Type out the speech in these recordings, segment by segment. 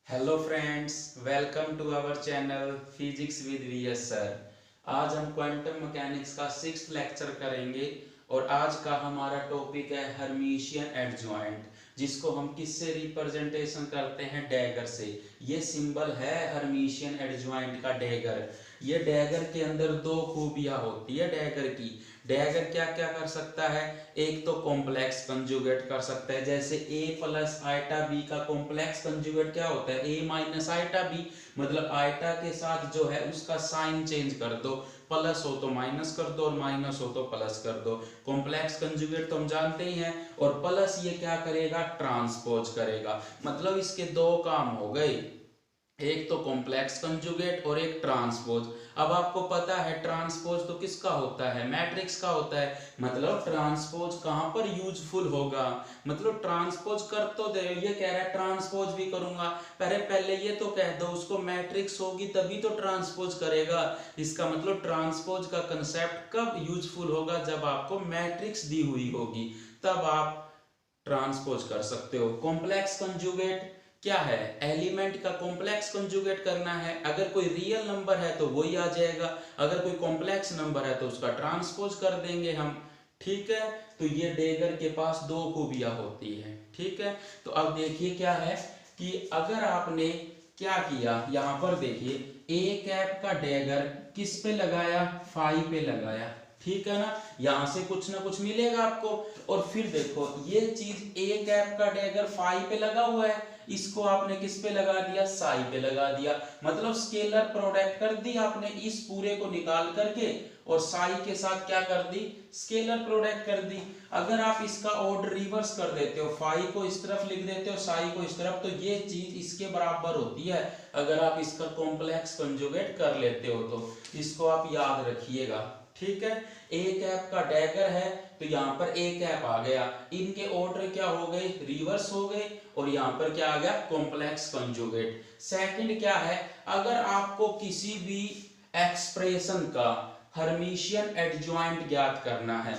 Hello friends, welcome to our channel physics with VS sir. आज हम quantum mechanics का 6th lecture करेंगे और आज का हमारा टॉपिक है हर्मिशियन एडजॉइंट, जिसको हम किससे रिप्रेजेंटेशन करते हैं? डैगर से। ये सिंबल है हर्मिशियन एडजॉइंट का, डैगर। ये डैगर के अंदर दो खूबियां होती है डैगर की। डैगर क्या क्या कर सकता है? एक तो कॉम्प्लेक्स कंजुगेट कर सकता है, जैसे a प्लस आइटा बी का कॉम्प्लेक्स कंजुगेट क्या होता है? a minus iota B. मतलब आइटा के साथ जो है उसका साइन चेंज कर दो, प्लस हो तो माइनस कर दो और माइनस हो तो प्लस कर दो। कॉम्प्लेक्स कंजुगेट तो हम जानते ही हैं। और प्लस ये क्या करेगा? ट्रांसपोज करेगा। मतलब इसके दो काम हो गए, एक तो कॉम्प्लेक्स कंजुगेट और एक ट्रांसपोज। अब आपको पता है ट्रांसपोज तो किसका होता है? मैट्रिक्स का होता है। मतलब ट्रांसपोज कहां पर यूजफुल होगा? मतलब ट्रांसपोज कर तो दे, ये कह रहा है ट्रांसपोज भी करूंगा। पहले ये तो कह दो उसको मैट्रिक्स होगी तभी तो ट्रांसपोज करेगा। इसका मतलब ट्रांसपोज का कंसेप्ट कब यूजफुल होगा? जब आपको मैट्रिक्स दी हुई होगी, तब आप ट्रांसपोज कर सकते हो। कॉम्प्लेक्स कंजुगेट क्या है? एलिमेंट का कॉम्प्लेक्स कंजुगेट करना है। अगर कोई रियल नंबर है तो वही आ जाएगा, अगर कोई कॉम्प्लेक्स नंबर है तो उसका ट्रांसपोज कर देंगे हम। ठीक है, तो ये डैगर के पास दो खूबियां होती है। ठीक है, तो अब देखिए क्या है कि अगर आपने क्या किया, यहां पर देखिए ए कैप का डैगर किस पे लगाया? फाई पे लगाया। ठीक है ना, यहां से कुछ ना कुछ मिलेगा आपको। और फिर देखो ये चीज ए कैप का डैगर फाई पे लगा हुआ है, इसको आपने किस पे लगा दिया? साई पे लगा दिया। मतलब स्केलर प्रोडक्ट कर दी आपने इस पूरे को निकाल करके, और साई के साथ क्या कर दी? स्केलर प्रोडक्ट कर दी। अगर आप इसका ऑर्डर रिवर्स कर देते हो, फाई को इस तरफ लिख देते हो, साई को इस तरफ, तो ये चीज इसके बराबर होती है। अगर आप इसका कॉम्प्लेक्स कंजुगेट कर लेते हो तो इसको आप याद रखिएगा। ठीक है, ए कैप का डैगर है तो यहाँ पर ए कैप आ गया, इनके ऑर्डर क्या हो गए? रिवर्स हो गए, और यहाँ पर क्या आ गया? Complex conjugate. सेकंड क्या है? अगर आपको किसी भी एक्सप्रेशन का हर्मिशियन एडजॉइंट ज्ञात करना है,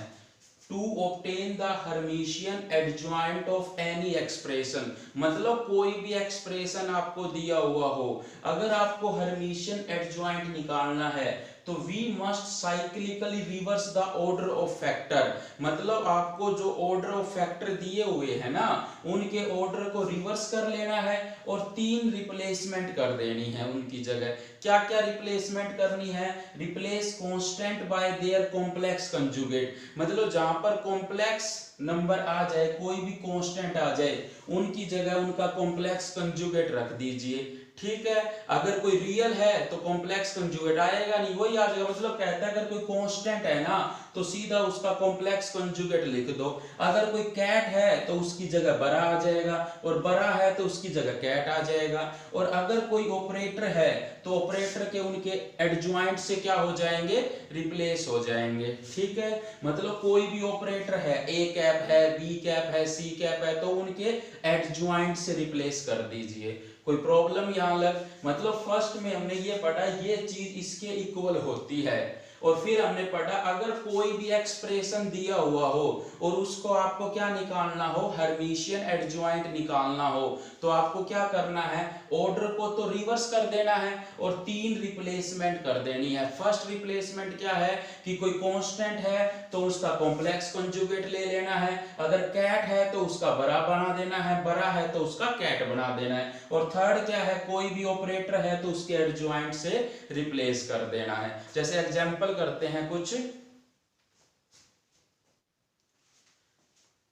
to obtain the Hermitian adjoint of any expression, मतलब कोई भी एक्सप्रेशन आपको दिया हुआ हो, अगर आपको हर्मिशियन एडजॉइंट निकालना है तो we must cyclically reverse the order of factor. मतलब आपको जो ऑर्डर ऑफ फैक्टर दिए हुए हैं ना, उनके ऑर्डर को रिवर्स कर लेना है और 3 रिप्लेसमेंट कर देनी है उनकी जगह। क्या क्या रिप्लेसमेंट करनी है? Replace constant bye there complex conjugate. मतलब जहां पर कॉम्प्लेक्स नंबर आ जाए, कोई भी कांस्टेंट आ जाए, उनकी जगह उनका कॉम्प्लेक्स कंजुगेट रख दीजिए। ठीक है, अगर कोई रियल है तो कॉम्प्लेक्स कंजुगेट आएगा नहीं, वही आ जाएगा। मतलब कहता है अगर कोई कांस्टेंट है ना तो सीधा उसका कॉम्प्लेक्स कंजुगेट लिख दो। अगर कोई कैट है तो उसकी जगह बड़ा आ जाएगा, और बड़ा है तो उसकी जगह कैट आ जाएगा। और अगर कोई ऑपरेटर है तो ऑपरेटर के उनके एडजॉइंट से क्या हो जाएंगे? रिप्लेस हो जाएंगे। ठीक है, मतलब कोई भी ऑपरेटर है, ए कैप है, बी कैप है, सी कैप है, तो उनके एडजॉइंट से रिप्लेस कर दीजिए। कोई प्रॉब्लम यहां लग? मतलब फर्स्ट में हमने ये पढ़ा ये चीज इसके इक्वल होती है, और फिर हमने पढ़ा अगर कोई भी एक्सप्रेशन दिया हुआ हो और उसको आपको क्या निकालना हो? हर्मिशियन एडजॉइंट निकालना हो, तो आपको क्या करना है? ऑर्डर को तो रिवर्स कर देना है और 3 रिप्लेसमेंट कर देनी है। फर्स्ट रिप्लेसमेंट क्या है कि कोई कांस्टेंट है तो उसका कॉम्प्लेक्स कंजुगेट ले लेना है, अगर कैट है तो उसका बड़ा बना देना है, बड़ा है तो उसका कैट बना देना है। और थर्ड क्या है? कोई भी ऑपरेटर है तो उसके एडजॉइंट से रिप्लेस कर देना है। जैसे एग्जांपल करते हैं कुछ,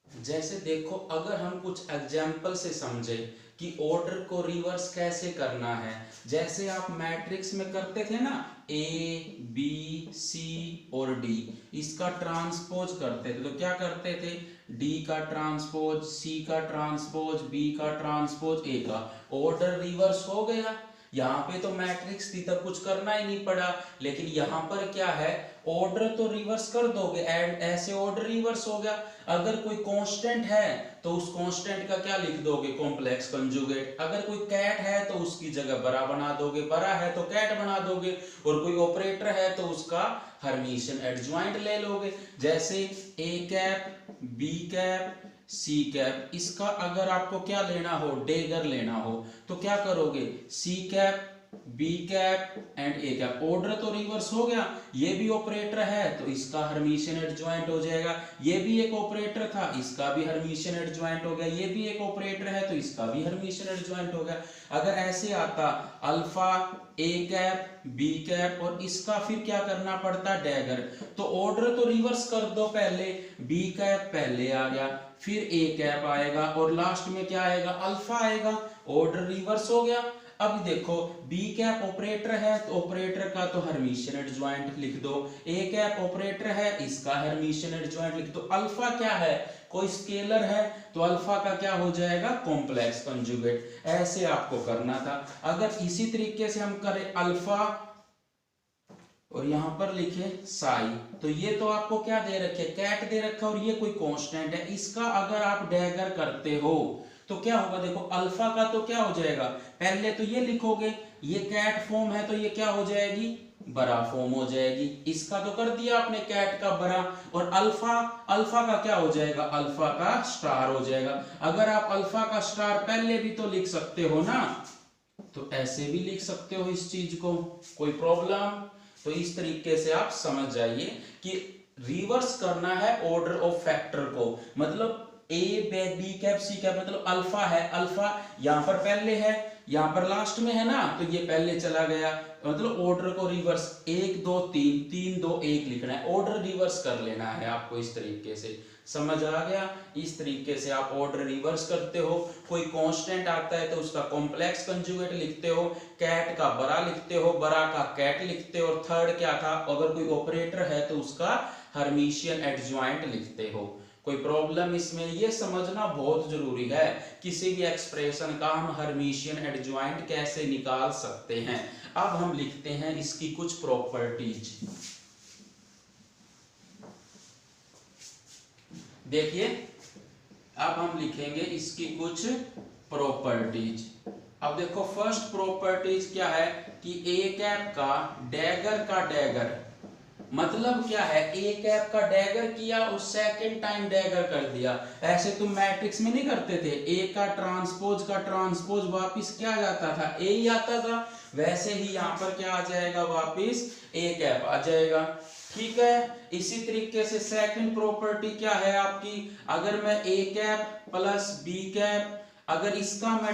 जैसे देखो अगर हम कुछ एग्जाम्पल से समझे कि ऑर्डर को रिवर्स कैसे करना है, जैसे आप मैट्रिक्स में करते थे ना, ए बी सी और डी, इसका ट्रांसपोज करते थे तो क्या करते थे? डी का ट्रांसपोज, सी का ट्रांसपोज, बी का ट्रांसपोज, ए का। ऑर्डर रिवर्स हो गया। यहाँ पे तो मैट्रिक्स थी तब कुछ करना ही नहीं पड़ा, लेकिन यहाँ पर क्या है? ऑर्डर तो रिवर्स कर दोगे, एंड ऐसे ऑर्डर रिवर्स हो गया। अगर कोई कांस्टेंट है तो उस कांस्टेंट का क्या लिख दोगे? Complex conjugate. अगर कोई कैट है तो उसकी जगह बड़ा बना दोगे, बड़ा है तो कैट बना दोगे। और कोई ऑपरेटर है तो उसका हर्मिशियन एडजॉइंट ले लोगे। जैसे A cap, B cap, C cap, इसका अगर आपको क्या लेना हो, डैगर लेना हो, तो क्या करोगे, C cap, B cap and A cap. Order तो रिवर्स हो गया, ये भी ऑपरेटर है तो इसका हर्मिशियन एडजॉइंट हो जाएगा, ये भी एक ऑपरेटर था इसका भी हर्मिशियन एडजॉइंट हो गया, ये भी एक ऑपरेटर है तो इसका भी हर्मिशियन एडजॉइंट हो गया। अगर ऐसे आता अल्फा, ए कैप, बी कैप और इसका फिर क्या करना पड़ता, डैगर, तो ऑर्डर तो रिवर्स कर दो, पहले बी कैप पहले आ गया, फिर ए कैप आएगा और लास्ट में क्या आएगा, अल्फा आएगा, ऑर्डर रिवर्स हो गया। अब देखो बी कैप ऑपरेटर है तो ऑपरेटर का तो हर्मिशियन एडजॉइंट लिख दो, ए कैप ऑपरेटर है इसका हर्मिशियन एडजॉइंट लिख दो, अल्फा क्या है, कोई स्केलर है तो अल्फा का क्या हो जाएगा, कॉम्प्लेक्स कंजुगेट। ऐसे आपको करना था। अगर इसी तरीके से हम करें अल्फा और यहां पर लिखे साई, तो ये तो आपको क्या दे रखे, कैट दे रखा और ये कोई कांस्टेंट है, इसका अगर आप डैगर करते हो तो क्या होगा, देखो अल्फा का तो क्या हो जाएगा, पहले तो ये लिखोगे, ये कैट फॉर्म है तो ये क्या हो जाएगी, बड़ा फॉर्म हो जाएगी, इसका तो कर दिया आपने कैट का बड़ा, और अल्फा, अल्फा का क्या हो जाएगा, अल्फा का स्टार हो जाएगा। अगर आप अल्फा का स्टार पहले भी तो लिख सकते हो ना, तो ऐसे भी लिख सकते हो इस चीज को, कोई प्रॉब्लम। तो इस तरीके से आप समझ जाइए कि रिवर्स करना है ऑर्डर ऑफ फैक्टर को, मतलब A B cap C cap, मतलब अल्फा है, अल्फा यहां पर पहले है यहां पर लास्ट में है ना, तो ये पहले चला गया, मतलब ऑर्डर को रिवर्स 1 2 3 3 2 1 लिखना है, ऑर्डर रिवर्स कर लेना है आपको, इस तरीके से समझ आ गया। इस तरीके से आप ऑर्डर रिवर्स करते हो, कोई कांस्टेंट आता है तो उसका कॉम्प्लेक्स कंजुगेट लिखते हो, कैट का बड़ा लिखते हो, बड़ा का कैट लिखते हो, और थर्ड क्या था, अगर कोई ऑपरेटर है तो उसका हर्मिशियन एडजॉइंट लिखते हो। कोई प्रॉब्लम इसमें, ये समझना बहुत जरूरी है, किसी भी एक्सप्रेशन का हम हर्मिशियन एडजॉइंट कैसे निकाल सकते हैं। अब हम लिखते हैं इसकी कुछ प्रॉपर्टीज। देखिए अब हम लिखेंगे इसकी कुछ प्रॉपर्टीज। अब देखो फर्स्ट प्रॉपर्टीज क्या है कि ए कैप का डैगर मतलब क्या है, ए कैप का डैगर किया और सेकंड टाइम डैगर कर दिया। ऐसे तुम मैट्रिक्स में नहीं करते थे, ए का ट्रांसपोज वापिस क्या जाता था, ए ही आता था, वैसे ही यहाँ पर क्या आ जाएगा, वापिस ए कैप आ जाएगा। ठीक है, इसी तरीके से सेकंड प्रॉपर्टी क्या है आपकी, अगर मैं ए कैप प्लस बी कैप, अगर इसका मैं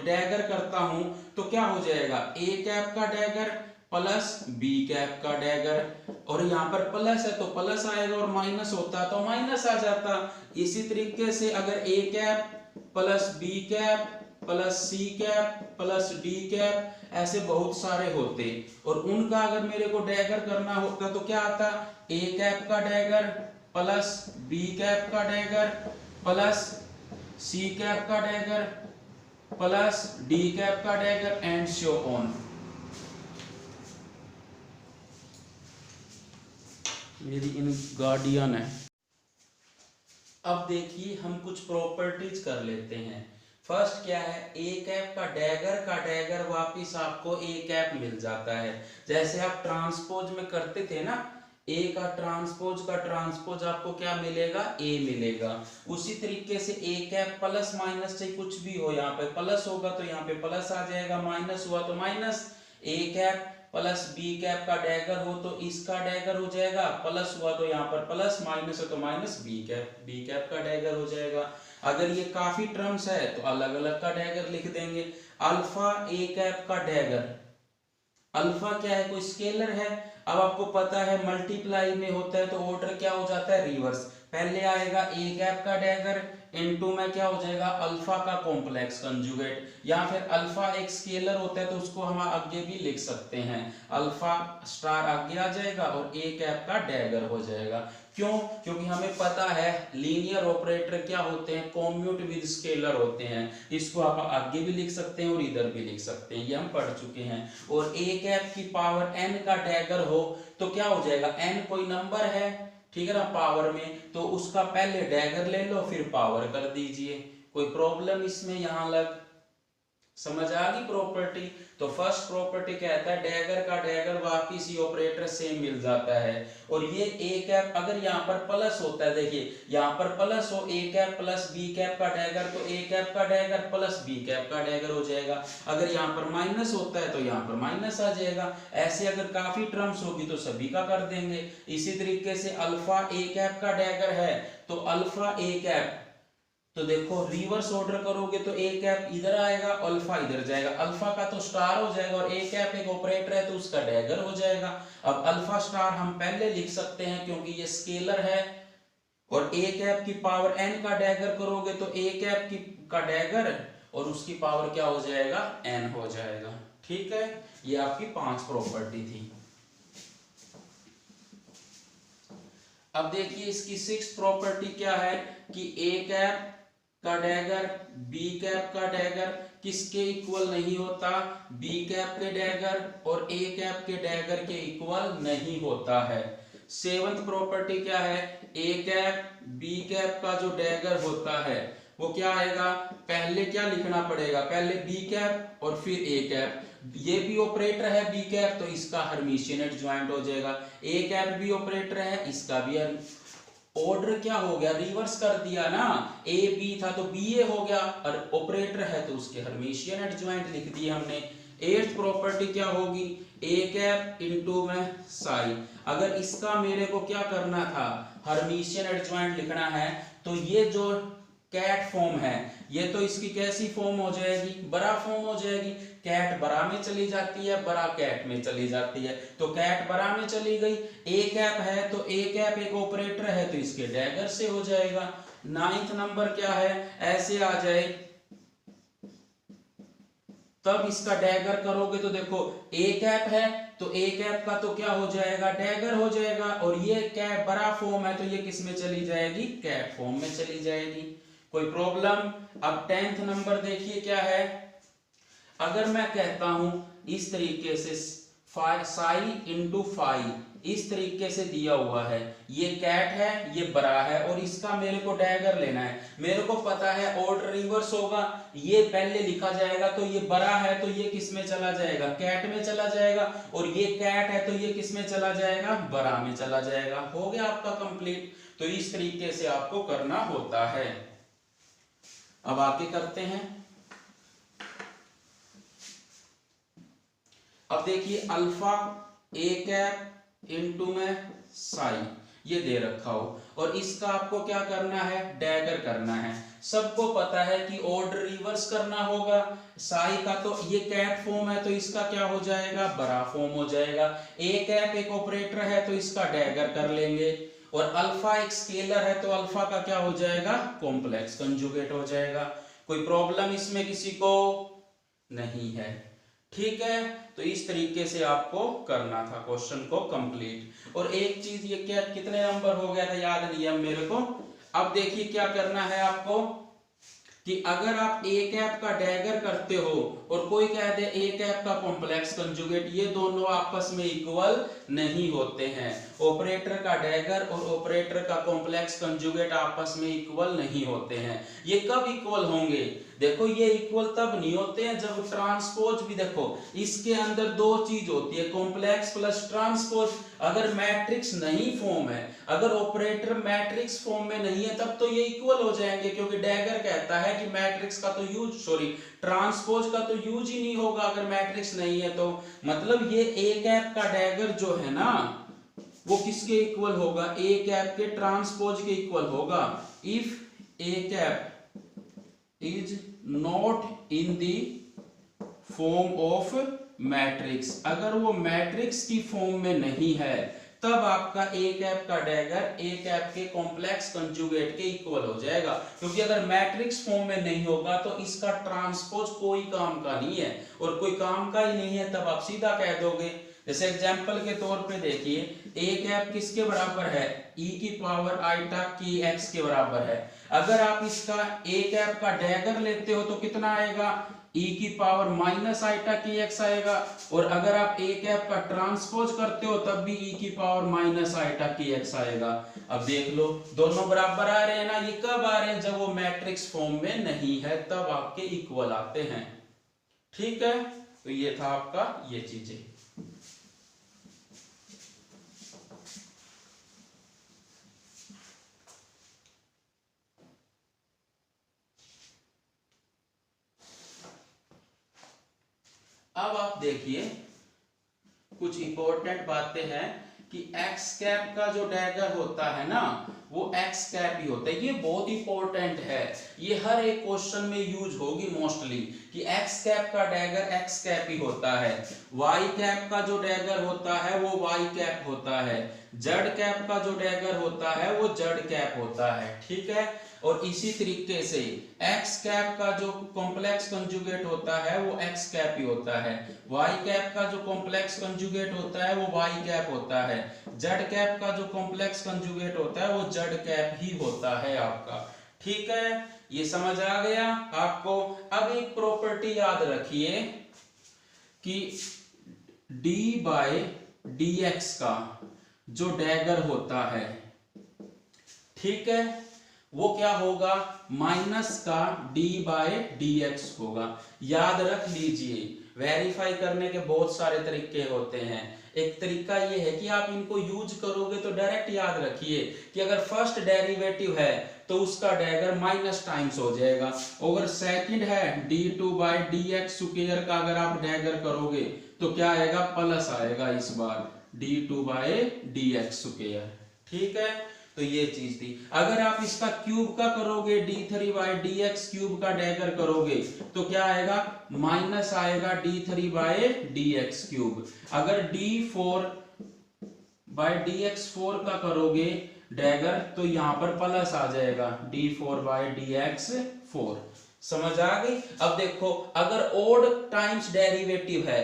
डैगर करता हूं तो क्या हो जाएगा, ए कैप का डैगर प्लस बी कैप का डैगर, और यहाँ पर प्लस है तो प्लस आएगा और माइनस होता तो माइनस आ जाता। इसी तरीके से अगर A cap plus B cap plus C cap plus D cap, ऐसे बहुत सारे होते, और उनका अगर मेरे को डैगर करना होता तो क्या आता, ए कैप का डैगर प्लस बी कैप का डैगर प्लस सी कैप का डैगर प्लस डी कैप का डैगर एंड सो ऑन। मेरी इन गार्डियन है। अब देखिए हम कुछ प्रॉपर्टीज कर लेते हैं। फर्स्ट क्या है, ए कैप का डैगर वापिस आपको ए कैप मिल जाता है, जैसे आप ट्रांसपोज में करते थे ना, ए का ट्रांसपोज आपको क्या मिलेगा, ए मिलेगा। उसी तरीके से ए कैप प्लस माइनस से कुछ भी हो, यहाँ पे प्लस होगा तो यहाँ पे प्लस आ जाएगा, माइनस हुआ तो माइनस। ए कैप प्लस बी कैप का डैगर हो तो इसका डैगर हो जाएगा, प्लस हुआ तो यहाँ पर प्लस, माइनस हो तो माइनस, बी कैप का डैगर हो जाएगा। अगर ये काफी टर्म्स है तो अलग अलग का डैगर लिख देंगे। अल्फा ए कैप का डैगर, अल्फा क्या है, कोई स्केलर है, अब आपको पता है मल्टीप्लाई में होता है तो ऑर्डर क्या हो जाता है, रिवर्स, पहले आएगा ए कैप का डैगर इनटू में क्या हो जाएगा, अल्फा का कॉम्प्लेक्स कंजुगेट, या फिर अल्फा एक स्केलर होता है तो उसको हम आगे भी लिख सकते हैं, अल्फा स्टार आगे आ जाएगा और ए कैप का डैगर हो जाएगा। क्यों, क्योंकि हमें पता है लीनियर ऑपरेटर क्या होते हैं, कॉम्यूट विद स्केलर होते हैं, इसको आप आगे भी लिख सकते हैं और इधर भी लिख सकते हैं, ये हम पढ़ चुके हैं। और ए कैप की पावर n का डैगर हो तो क्या हो जाएगा, n कोई नंबर है, ठीक है ना, पावर में, तो उसका पहले डैगर ले लो फिर पावर कर दीजिए, कोई प्रॉब्लम इसमें यहाँ लग समझ आ गई प्रॉपर्टी। तो फर्स्ट प्रॉपर्टी कहता है डैगर का डैगर वापिस ही ऑपरेटर सेम मिल जाता है। और ये ए कैप अगर यहाँ पर प्लस होता है, देखिए यहाँ पर प्लस हो ए कैप प्लस बी कैप का डैगर, तो ए कैप का डैगर प्लस बी कैप का डैगर हो जाएगा। अगर यहाँ पर माइनस होता है तो यहाँ पर माइनस आ जाएगा। ऐसे अगर काफी टर्म्स होगी तो सभी का कर देंगे। इसी तरीके से अल्फा ए कैप का डैगर है तो अल्फा ए कैप, तो देखो रिवर्स ऑर्डर करोगे तो ए कैप इधर आएगा, अल्फा इधर जाएगा। अल्फा का तो स्टार हो जाएगा और ए कैप एक ऑपरेटर है तो उसका डैगर हो जाएगा। अब अल्फा स्टार हम पहले लिख सकते हैं क्योंकि ये स्केलर है, और ए कैप की पावर n का डैगर करोगे तो ए कैप की का डैगर और उसकी पावर क्या हो जाएगा, n हो जाएगा। ठीक है, ये आपकी 5 प्रॉपर्टी थी। अब देखिए इसकी 6th प्रॉपर्टी क्या है कि ए कैप का डैगर बी कैप का डैगर किसके इक्वल नहीं होता, बी कैप के डैगर और ए कैप के डैगर के इक्वल नहीं होता है। 7th प्रॉपर्टी क्या है, ए कैप बी कैप का जो डैगर होता है वो क्या आएगा, पहले क्या लिखना पड़ेगा, पहले बी कैप और फिर ए कैप। ये भी ऑपरेटर है बी कैप तो इसका हर्मिशियन एडजॉइंट हो जाएगा। ए कैप भी ऑपरेटर है, इसका भी ऑर्डर क्या हो गया, रिवर्स कर दिया ना, ए बी था तो बी ए हो गया, और ऑपरेटर है तो उसके हर्मिशियन एडजॉइंट लिख दिए हमने। 8th प्रॉपर्टी क्या होगी, ए कैप इनटू में साई। अगर इसका मेरे को क्या करना था, हर्मिशियन एडजॉइंट लिखना है, तो ये जो कैट फॉर्म है ये तो इसकी कैसी फॉर्म हो जाएगी, बड़ा फॉर्म हो जाएगी। कैट बड़ा में चली जाती है, बड़ा कैट में चली जाती है, तो कैट बड़ा में चली गई। ए कैप है तो ए कैप एक ऑपरेटर है तो इसके डैगर से हो जाएगा। 9th नंबर क्या है, ऐसे आ जाए तब इसका डैगर करोगे तो देखो ए कैप है तो ए कैप का तो क्या हो जाएगा, डैगर हो जाएगा, और ये कैप बड़ा फॉर्म है तो ये किस में चली जाएगी, कैट फॉर्म में चली जाएगी। कोई प्रॉब्लम। अब 10th नंबर देखिए क्या है, अगर मैं कहता हूं इस तरीके से साई इंटू फाई, इस तरीके से दिया हुआ है, ये कैट है ये बड़ा है और इसका मेरे को डैगर लेना है। मेरे को पता है ऑर्डर रिवर्स होगा, ये पहले लिखा जाएगा तो ये बड़ा है तो ये किस में चला जाएगा, कैट में चला जाएगा, और ये कैट है तो ये किस में चला जाएगा, बड़ा में चला जाएगा। हो गया आपका कंप्लीट। तो इस तरीके से आपको करना होता है। अब आगे करते हैं। अब देखिए अल्फा ए कैप इनटू में साई ये दे रखा हो, और इसका आपको क्या करना है, डैगर करना है। सबको पता है कि ऑर्डर रिवर्स करना होगा। साई का तो ये कैट फॉर्म है तो इसका क्या हो जाएगा, बड़ा फॉर्म हो जाएगा। ए कैप एक ऑपरेटर है तो इसका डैगर कर लेंगे, और अल्फा एक स्केलर है तो अल्फा का क्या हो जाएगा, कॉम्प्लेक्स कंजुगेट हो जाएगा। कोई प्रॉब्लम इसमें किसी को नहीं है। ठीक है, तो इस तरीके से आपको करना था क्वेश्चन को कंप्लीट। और एक चीज ये क्या कितने नंबर हो गया था याद नहीं है मेरे को। अब देखिए क्या करना है आपको कि अगर आप ए कैप का डैगर करते हो और कोई कह दे ए कैप का कॉम्प्लेक्स कंजुगेट, ये दोनों आपस में इक्वल नहीं होते हैं। ऑपरेटर का डैगर और ऑपरेटर का कॉम्प्लेक्स कंजुगेट आपस में इक्वल नहीं होते हैं। ये कब इक्वल होंगे, देखो ये इक्वल तब नहीं होते हैं जब ट्रांसपोज भी, देखो इसके अंदर दो चीज होती है, कॉम्प्लेक्स प्लस ट्रांसपोज। अगर मैट्रिक्स नहीं फॉर्म है, अगर ऑपरेटर मैट्रिक्स फॉर्म में नहीं है तब तो ये इक्वल हो जाएंगे, क्योंकि डैगर कहता है कि मैट्रिक्स का तो यूज ट्रांसपोज का तो यूज ही नहीं होगा अगर मैट्रिक्स नहीं है। तो मतलब ये ए कैप का डैगर जो है ना वो किसके इक्वल होगा, ए कैप के ट्रांसपोज के इक्वल होगा। If A cap is not in the form of matrix, अगर वो मैट्रिक्स की फॉर्म में नहीं है तब आपका ए कैप का डैगर ए कैप के कॉम्प्लेक्स कंजुगेट के इक्वल हो जाएगा, क्योंकि अगर मैट्रिक्स फॉर्म में नहीं होगा तो इसका ट्रांसपोज कोई काम का नहीं है, और कोई काम का ही नहीं है तब आप सीधा कह दोगे। जैसे एग्जांपल के तौर पे देखिए ए कैप किसके बराबर है, e की पावर आइटा की x के बराबर है। अगर आप इसका ए कैप का डैगर लेते हो तो कितना आएगा, e की पावर माइनस आइटा की x आएगा, और अगर आप ए कैप का ट्रांसपोज करते हो तब भी e की पावर माइनस आइटा की x आएगा। अब देख लो दोनों बराबर आ रहे हैं ना, ये कब आ रहे हैं, जब वो मैट्रिक्स फॉर्म में नहीं है तब आपके इक्वल आते हैं। ठीक है, तो ये था आपका ये चीजें। अब आप देखिए कुछ इंपॉर्टेंट बातें हैं कि एक्स कैप का जो डैगर होता है ना वो एक्स कैप ही होता है। ये बहुत इंपॉर्टेंट है, ये हर एक क्वेश्चन में यूज होगी मोस्टली कि एक्स कैप का डैगर एक्स कैप ही होता है। वाई कैप का जो डैगर होता है वो वाई कैप होता है। जेड कैप का जो डैगर होता है वो जेड कैप होता है। ठीक है, और इसी तरीके से एक्स कैप का जो कॉम्प्लेक्स कंजुगेट होता है वो एक्स कैप ही होता है। वाई कैप का जो कॉम्प्लेक्स कंजुगेट होता है वो वाई कैप होता है। जेड कैप का जो कॉम्प्लेक्स कंजुगेट होता है वो जेड कैप ही होता है आपका। ठीक है, ये समझ आ गया आपको। अब एक प्रॉपर्टी याद रखिए कि d बाय डी एक्स का जो डैगर होता है, ठीक है, वो क्या होगा, माइनस का d बाय डी एक्स होगा। याद रख लीजिए, वेरीफाई करने के बहुत सारे तरीके होते हैं। एक तरीका ये है कि आप इनको यूज करोगे तो डायरेक्ट याद रखिए कि अगर फर्स्ट डेरिवेटिव है तो उसका डैगर माइनस टाइम्स हो जाएगा। अगर सेकंड है d2 by D X square का अगर आप डैगर करोगे तो क्या आएगा, प्लस आएगा इस बार d2 by D X square. ठीक है, तो ये चीज थी। अगर आप इसका क्यूब का करोगे d3 by D X cube का डैगर करोगे तो क्या आएगा, माइनस आएगा d3 by D X cube. अगर d4 बाय डी एक्स 4 का करोगे डैगर तो यहां पर प्लस आ जाएगा d4 बाय डी एक्स 4। समझ आ गई। अब देखो अगर ओड टाइम्स डेरिवेटिव है,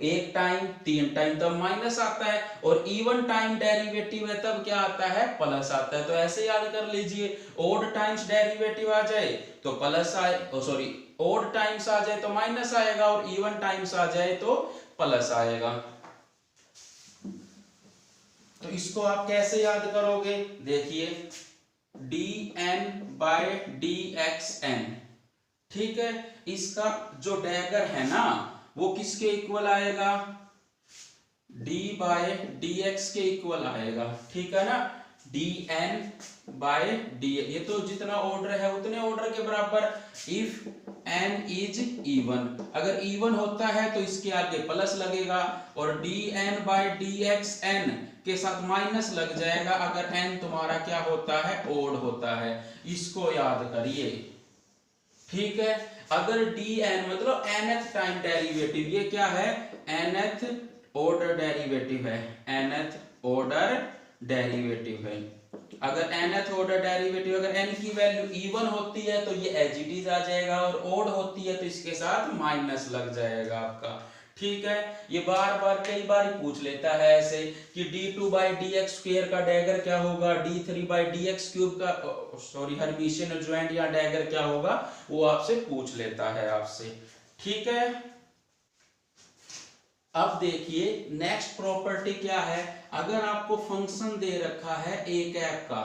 एक टाइम तीन टाइम, तब माइनस आता है, और इवन टाइम डेरिवेटिव है तब क्या आता है, प्लस आता है। तो ऐसे याद कर लीजिए, ओड टाइम्स डेरिवेटिव आ जाए तो प्लस आए, सॉरी ओड टाइम्स आ जाए तो माइनस आएगा, और इवन टाइम्स आ जाए तो प्लस आएगा। तो इसको आप कैसे याद करोगे, देखिए dn by D X N. ठीक है, इसका जो डैगर है ना वो किसके इक्वल आएगा, d बाय डी एक्स के इक्वल आएगा। ठीक है ना, dn बाय डी, ये तो जितना ऑर्डर है उतने ऑर्डर के बराबर। इफ n इज इवन, अगर इवन होता है तो इसके आगे प्लस लगेगा, और dn by D X n के साथ माइनस लग जाएगा अगर n तुम्हारा क्या होता है, ओड होता है। इसको याद करिए। ठीक है, अगर dn मतलब nth टाइम डेरिवेटिव, ये क्या है, nth ऑर्डर डेरिवेटिव है, nth ऑर्डर डेरिवेटिव है। अगर nth ऑर्डर डेरिवेटिव, अगर n की वैल्यू इवन होती है तो ये एज इट इज आ जाएगा, और ओड होती है तो इसके साथ माइनस लग जाएगा आपका। ठीक है, ये बार बार कई बार ही पूछ लेता है ऐसे कि d2 by D X square का डैगर क्या होगा, d3 by D X cube का, सॉरी हर्मिशियन एडजॉइंट या डैगर क्या होगा, वो आपसे पूछ लेता है आपसे। ठीक है, अब देखिए नेक्स्ट प्रॉपर्टी क्या है। अगर आपको फंक्शन दे रखा है ए कैप का,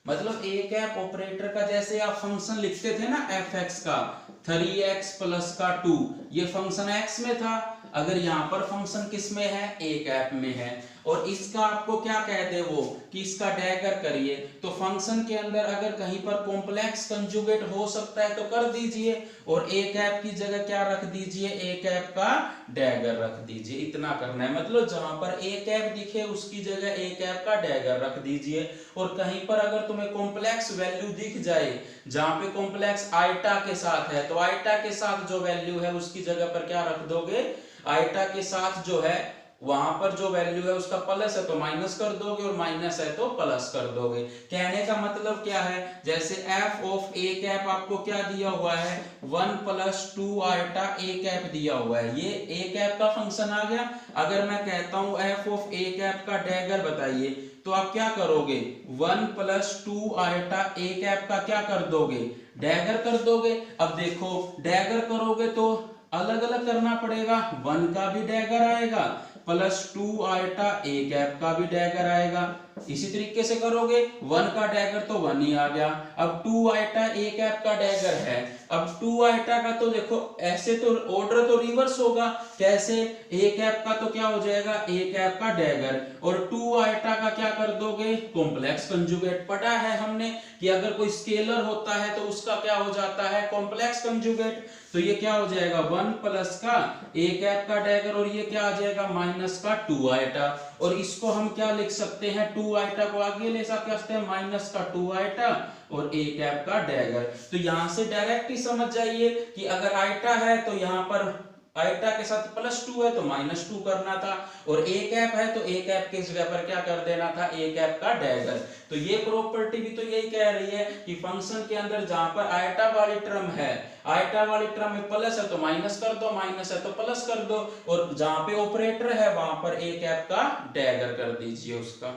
मतलब ए कैप ऑपरेटर का, जैसे आप फंक्शन लिखते थे ना fx का 3x प्लस का 2, ये फंक्शन x में था। अगर यहाँ पर फंक्शन किस में है, ए कैप में है, और इसका आपको क्या कहते हैं वो कि इसका डैगर करिए, तो फंक्शन के अंदर अगर कहीं पर कॉम्प्लेक्स कंजुगेट हो सकता है तो कर दीजिए, और ए कैप की जगह क्या रख दीजिए, ए कैप का डैगर रख दीजिए। इतना करना है, मतलब जहां पर ए कैप दिखे उसकी जगह ए कैप का डैगर रख दीजिए। और कहीं पर अगर तुम्हें कॉम्प्लेक्स वैल्यू दिख जाए जहां पे कॉम्प्लेक्स आइटा के साथ है, तो आइटा के साथ जो वैल्यू है उसकी जगह पर क्या रख दोगे, आइटा के साथ जो है वहां पर जो वैल्यू है उसका प्लस है तो माइनस कर दोगे, और माइनस है तो प्लस कर दोगे। कहने का मतलब क्या है, जैसे f ऑफ ए कैप आपको क्या दिया हुआ है, 1 प्लस 2 आइटा ए कैप दिया हुआ है, ये ए कैप का फंक्शन आ गया। अगर मैं कहता हूं f ऑफ ए कैप का डैगर बताइए, तो आप क्या करोगे, 1 प्लस 2 आइटा ए कैप का क्या कर दोगे, डैगर कर दोगे। अब देखो डैगर करोगे तो अलग अलग करना पड़ेगा, 1 का भी डैगर आएगा प्लस 2 आइटा ए कैप का भी डैगर आएगा। इसी तरीके से करोगे, 1 का डैगर तो 1 ही आ गया, अब 2 आइटा ए कैप का डैगर है, अब 2 आइटा का तो देखो ऐसे तो ऑर्डर तो रिवर्स होगा, कैसे, ए कैप का तो क्या हो जाएगा ए कैप का डैगर, और 2 आइटा का क्या कर दोगे कॉम्प्लेक्स कंजुगेट। पढ़ा है हमने कि अगर कोई स्केलर होता है तो उसका क्या हो जाता है कॉम्प्लेक्स कंजुगेट। तो ये क्या हो जाएगा 1 प्लस का ए कैप का डैगर, और ये क्या आ जाएगा माइनस का 2 आइटा। और इसको हम क्या लिख सकते हैं 2 आइटा को आगे ले सकते हैं माइनस का 2 आइटा और ए कैप का डैगर। तो यहां से डायरेक्ट ही समझ जाइए कि अगर आइटा है तो यहां पर आइटा के साथ +2 है तो -2 करना था, और ए कैप है तो ए कैप के जगह पर क्या कर देना था ए कैप का डैगर। तो ये प्रॉपर्टी भी तो यही कह रही है कि फंक्शन के अंदर जहां पर आइटा वाली टर्म है, आइटा वाली टर्म में प्लस है तो माइनस कर दो, माइनस है तो प्लस कर दो, और जहां पे ऑपरेटर है वहां पर ए कैप का डैगर कर दीजिए उसका।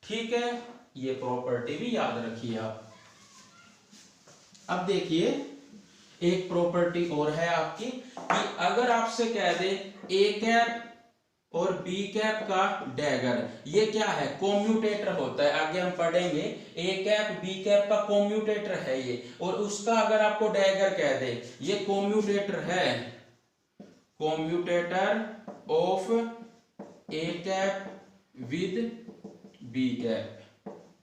ठीक है, ये प्रॉपर्टी भी याद रखिए आप। अब देखिए एक प्रॉपर्टी और है आपकी कि अगर आपसे कह दे ए कैप और बी कैप का डैगर, ये क्या है कॉम्यूटेटर होता है, आगे हम पढ़ेंगे। ए कैप बी कैप का कॉम्यूटेटर है ये, और उसका अगर आपको डैगर कह दे ये कॉम्यूटेटर है, commutator of A cap with B cap.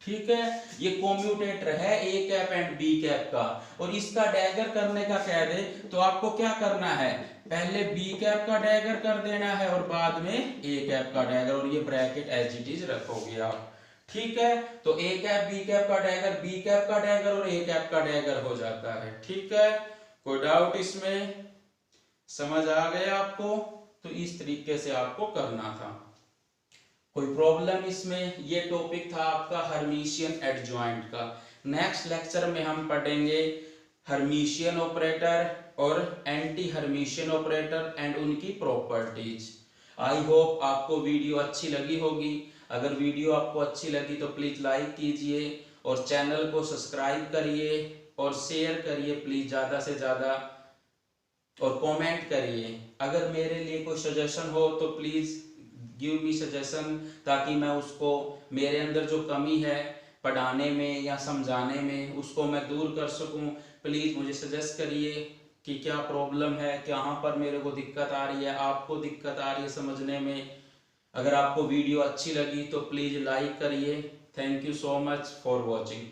ठीक है, ये कॉम्यूटेटर है A cap and B cap का, और इसका डैगर करने का कह दे तो आपको क्या करना है पहले बी कैप का डैगर कर देना है और बाद में ए कैप का डैगर, और ये ब्रैकेट एज इट इज रखोगे आप। ठीक है, तो ए कैप बी कैप का डैगर, बी कैप का डैगर और ए कैप का डैगर हो जाता है। ठीक है, कोई डाउट इसमें, समझ आ गया आपको? तो इस तरीके से आपको करना था, कोई प्रॉब्लम इसमें? ये टॉपिक था आपका हर्मिशियन एडजॉइंट का। नेक्स्ट लेक्चर में हम पढ़ेंगे हर्मिशियन ऑपरेटर और एंटी हर्मिशियन ऑपरेटर एंड उनकी प्रॉपर्टीज। आई होप आपको वीडियो अच्छी लगी होगी। अगर वीडियो आपको अच्छी लगी तो प्लीज लाइक कीजिए और चैनल को सब्सक्राइब करिए और शेयर करिए प्लीज ज़्यादा से ज़्यादा, और कमेंट करिए। अगर मेरे लिए कोई सजेशन हो तो प्लीज गिव मी सजेशन, ताकि मैं उसको, मेरे अंदर जो कमी है पढ़ाने में या समझाने में, उसको मैं दूर कर सकूं। प्लीज़ मुझे सजेस्ट करिए कि क्या प्रॉब्लम है, कहाँ पर मेरे को दिक्कत आ रही है, आपको दिक्कत आ रही है समझने में। अगर आपको वीडियो अच्छी लगी तो प्लीज़ लाइक करिए। Thank you so much for watching.